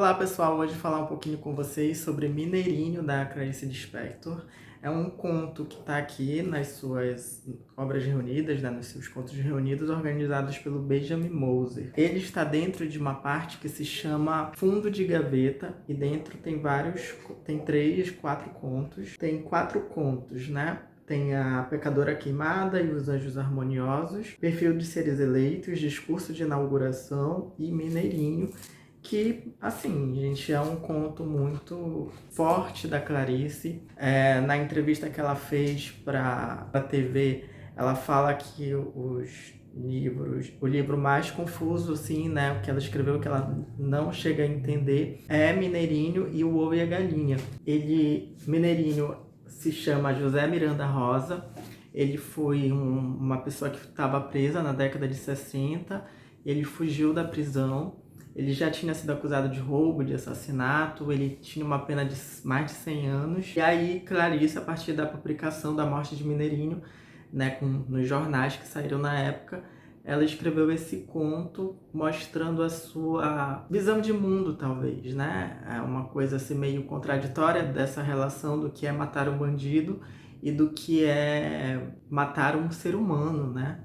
Olá pessoal, hoje vou falar um pouquinho com vocês sobre Mineirinho, da Clarice Lispector. É um conto que está aqui nas suas obras reunidas, né, nos seus contos reunidos, organizados pelo Benjamin Moser. Ele está dentro de uma parte que se chama Fundo de Gaveta, e dentro tem 3, 4 contos. Tem 4 contos, né? Tem a Pecadora Queimada e os Anjos Harmoniosos, Perfil de Seres Eleitos, Discurso de Inauguração e Mineirinho, que, assim, gente, é um conto muito forte da Clarice. Na entrevista que ela fez para a TV, ela fala que o livro mais confuso, assim, né, o que ela escreveu, que ela não chega a entender, é Mineirinho e o Ovo e a Galinha. Mineirinho se chama José Miranda Rosa. Ele foi uma pessoa que estava presa na década de 60. Ele fugiu da prisão. Ele já tinha sido acusado de roubo, de assassinato, ele tinha uma pena de mais de 100 anos. E aí, Clarice, a partir da publicação da morte de Mineirinho, né, nos jornais que saíram na época, ela escreveu esse conto mostrando a sua visão de mundo, talvez, né? É uma coisa assim meio contraditória dessa relação do que é matar um bandido e do que é matar um ser humano, né?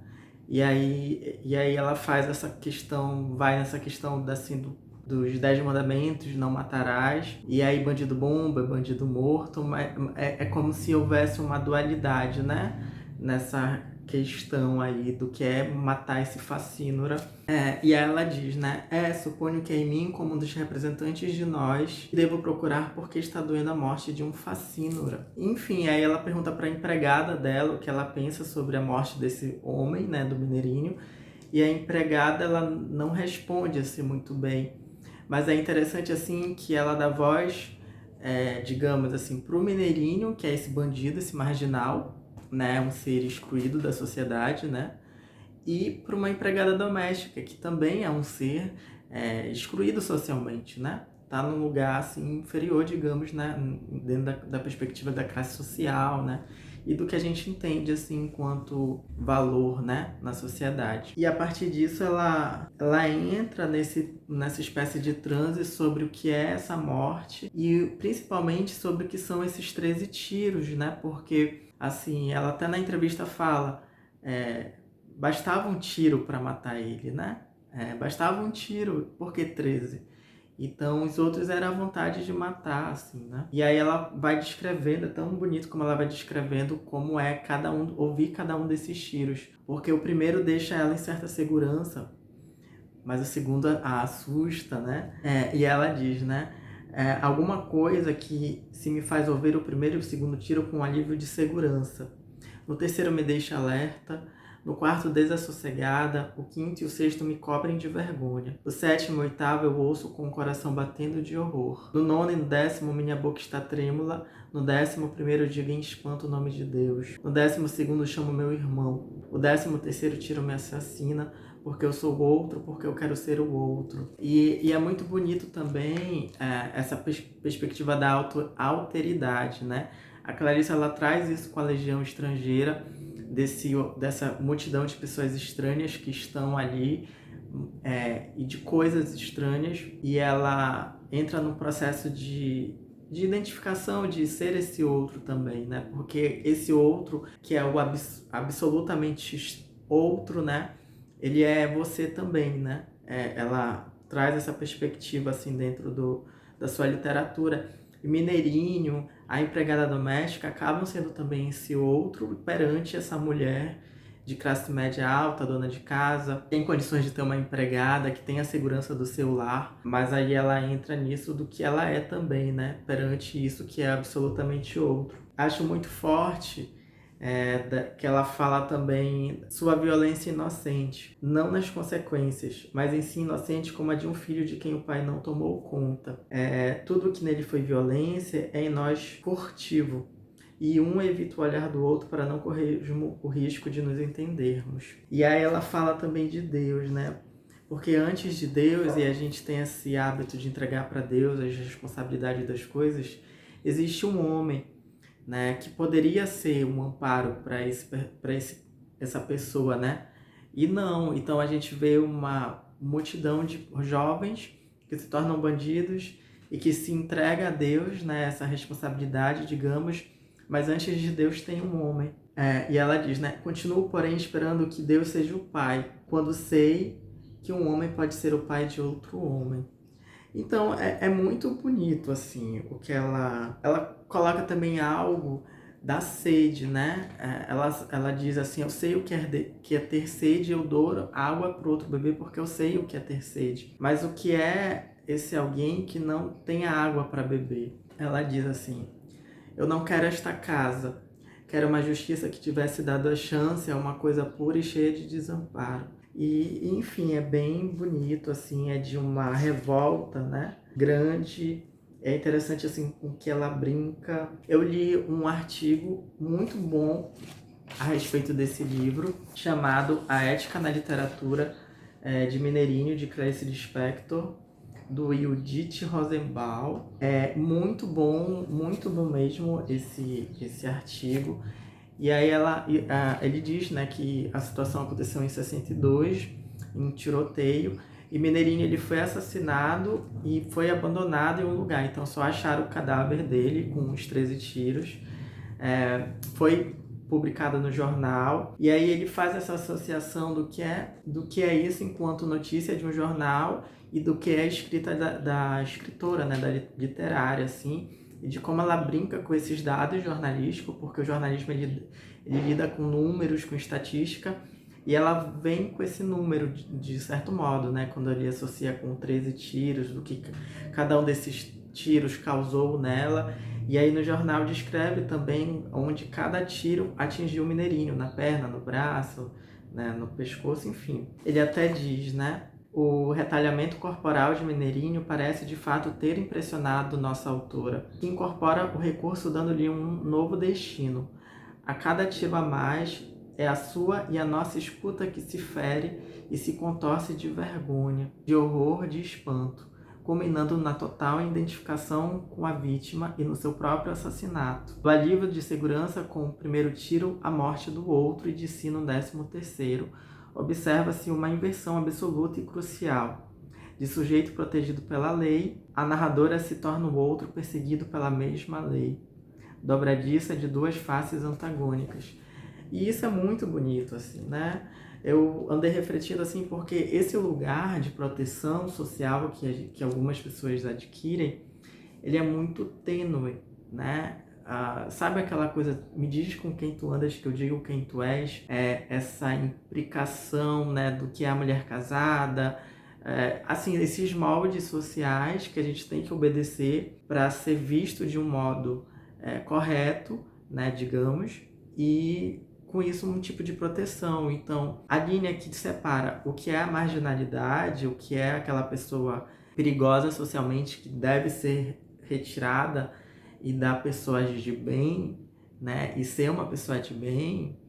E aí ela faz essa questão, vai nessa questão dos 10 mandamentos, não matarás, e aí bandido bomba, bandido morto, mas é como se houvesse uma dualidade, né? Nessa questão aí do que é matar esse facínora. E aí ela diz, né? Suponho que é em mim, como um dos representantes de nós, devo procurar porque está doendo a morte de um facínora. Enfim, aí ela pergunta para a empregada dela o que ela pensa sobre a morte desse homem, né? Do Mineirinho. E a empregada, ela não responde assim muito bem. Mas é interessante assim que ela dá voz, digamos assim, pro Mineirinho, que é esse bandido, esse marginal, né, um ser excluído da sociedade, né, e para uma empregada doméstica, que também é um ser excluído socialmente, né, tá num lugar assim inferior, digamos, né, dentro da perspectiva da classe social, né, e do que a gente entende assim enquanto valor, né, na sociedade. E a partir disso ela entra nessa espécie de transe sobre o que é essa morte e principalmente sobre o que são esses 13 tiros, né, porque assim, ela até na entrevista fala, bastava um tiro para matar ele, né? Bastava um tiro, por que 13? Então os outros era a vontade de matar, assim, né? E aí ela vai descrevendo, é tão bonito como ela vai descrevendo como é ouvir cada um desses tiros. Porque o primeiro deixa ela em certa segurança, mas o segundo a assusta, né? E ela diz, né? Alguma coisa que se me faz ouvir o primeiro e o segundo tiro com um alívio de segurança. No terceiro me deixa alerta. No quarto, desassossegada. O quinto e o sexto me cobrem de vergonha. O sétimo e o oitavo eu ouço com o coração batendo de horror. No nono e no 10º minha boca está trêmula. No 11º digo em espanto o nome de Deus. No 12º chamo meu irmão. O 13º tiro me assassina. Porque eu sou o outro, porque eu quero ser o outro. E é muito bonito também essa perspectiva da alteridade, né? A Clarice, ela traz isso com a legião estrangeira, dessa multidão de pessoas estranhas que estão ali, e de coisas estranhas, e ela entra num processo de identificação, de ser esse outro também, né? Porque esse outro, que é o absolutamente outro, né? Ele é você também, né? Ela traz essa perspectiva assim dentro da sua literatura. E Mineirinho, a empregada doméstica acabam sendo também esse outro perante essa mulher de classe média alta, dona de casa, tem condições de ter uma empregada que tem a segurança do seu lar, mas aí ela entra nisso do que ela é também, né? Perante isso que é absolutamente outro. Acho muito forte que ela fala também sua violência inocente, não nas consequências, mas em si inocente como a de um filho de quem o pai não tomou conta. Tudo que nele foi violência é em nós furtivo, e um evita o olhar do outro para não correr o risco de nos entendermos. E aí ela fala também de Deus, né? Porque antes de Deus, e a gente tem esse hábito de entregar para Deus as responsabilidades das coisas, existe um homem, né, que poderia ser um amparo para essa pessoa, né? E não, então a gente vê uma multidão de jovens que que se tornam bandidos e que se entrega a Deus, né, essa responsabilidade, digamos, mas antes de Deus tem um homem. E ela diz, né, continuo, porém, esperando que Deus seja o pai, quando sei que um homem pode ser o pai de outro homem. Então, é muito bonito, assim, o que ela coloca também algo da sede, né? Ela diz assim, eu sei o que é ter sede, eu dou água para o outro bebê porque eu sei o que é ter sede. Mas o que é esse alguém que não tem água para beber? Ela diz assim, eu não quero esta casa, quero uma justiça que tivesse dado a chance a uma coisa pura e cheia de desamparo. E, enfim, é bem bonito, assim, é de uma revolta, né, grande. É interessante, assim, com que ela brinca. Eu li um artigo muito bom a respeito desse livro, chamado A Ética na Literatura, de Mineirinho, de Clarice Lispector, do Judith Rosenbaum. É muito bom mesmo esse artigo. E aí ele diz, né, que a situação aconteceu em 62, em um tiroteio, e Mineirinho ele foi assassinado e foi abandonado em um lugar. Então só acharam o cadáver dele com os 13 tiros. Foi publicada no jornal, e aí ele faz essa associação do que é isso enquanto notícia de um jornal e do que é a escrita da escritora, né, da literária, assim, e de como ela brinca com esses dados jornalísticos, porque o jornalismo ele lida com números, com estatística, e ela vem com esse número de certo modo, né, quando ele associa com 13 tiros, do que cada um desses tiros causou nela. E aí no jornal descreve também onde cada tiro atingiu o Mineirinho, na perna, no braço, né, no pescoço, enfim. Ele até diz, né, o retalhamento corporal de Mineirinho parece de fato ter impressionado nossa autora, que incorpora o recurso dando-lhe um novo destino. A cada tiro a mais, é a sua e a nossa escuta que se fere e se contorce de vergonha, de horror, de espanto, culminando na total identificação com a vítima e no seu próprio assassinato. Do alívio de segurança com o primeiro tiro, a morte do outro e de si no 13º, observa-se uma inversão absoluta e crucial. De sujeito protegido pela lei, a narradora se torna o outro perseguido pela mesma lei. Dobradiça de duas faces antagônicas. E isso é muito bonito, assim, né? Eu andei refletindo, assim, porque esse lugar de proteção social que algumas pessoas adquirem, ele é muito tênue, né? Sabe aquela coisa, me diz com quem tu andas, que eu digo quem tu és? Essa implicação, né, do que é a mulher casada, assim, esses moldes sociais que a gente tem que obedecer para ser visto de um modo correto, né, digamos, e com isso um tipo de proteção. Então, a linha que separa o que é a marginalidade, o que é aquela pessoa perigosa socialmente que deve ser retirada e dar pessoas de bem, né, e ser uma pessoa de bem,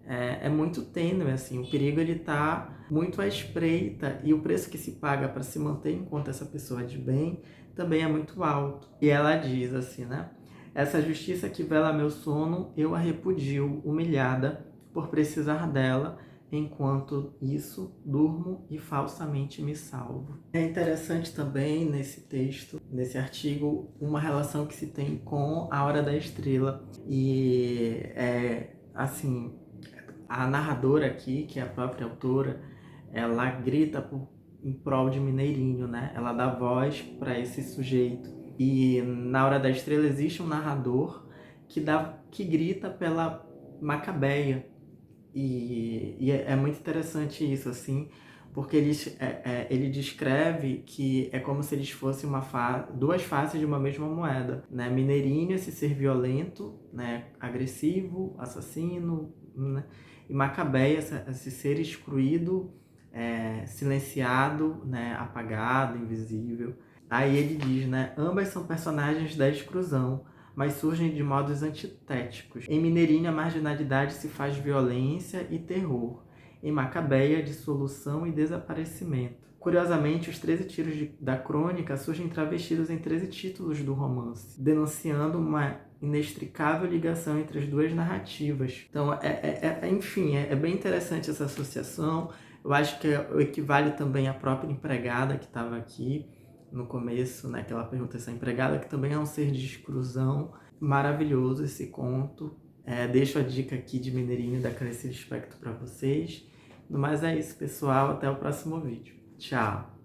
é muito tênue, assim, o perigo ele tá muito à espreita e o preço que se paga para se manter enquanto essa pessoa de bem também é muito alto. E ela diz assim, né? Essa justiça que vela meu sono, eu a repudio, humilhada por precisar dela, enquanto isso durmo e falsamente me salvo. É interessante também nesse texto, nesse artigo, uma relação que se tem com A Hora da Estrela. E assim, a narradora aqui, que é a própria autora, ela grita em prol de Mineirinho, né? Ela dá voz para esse sujeito. E na Hora da Estrela existe um narrador que grita pela Macabeia. E é muito interessante isso, assim, porque ele descreve que é como se eles fossem duas faces de uma mesma moeda, né? Mineirinho, esse ser violento, né? Agressivo, assassino, né? E Macabeia, esse ser excluído, silenciado, né? Apagado, invisível. Aí ele diz, né? Ambas são personagens da exclusão, mas surgem de modos antitéticos. Em Mineirinho, a marginalidade se faz violência e terror. Em Macabeia, dissolução e desaparecimento. Curiosamente, os 13 tiros da crônica surgem travestidos em 13 títulos do romance, denunciando uma inextricável ligação entre as duas narrativas. Então, enfim, é bem interessante essa associação. Eu acho que equivale também à própria empregada que estava aqui. no começo, né, que ela pergunta se é empregada, que também é um ser de exclusão. Maravilhoso esse conto. Deixo a dica aqui de Mineirinho da Clarice Lispector para vocês. No mais é isso, pessoal. Até o próximo vídeo. Tchau!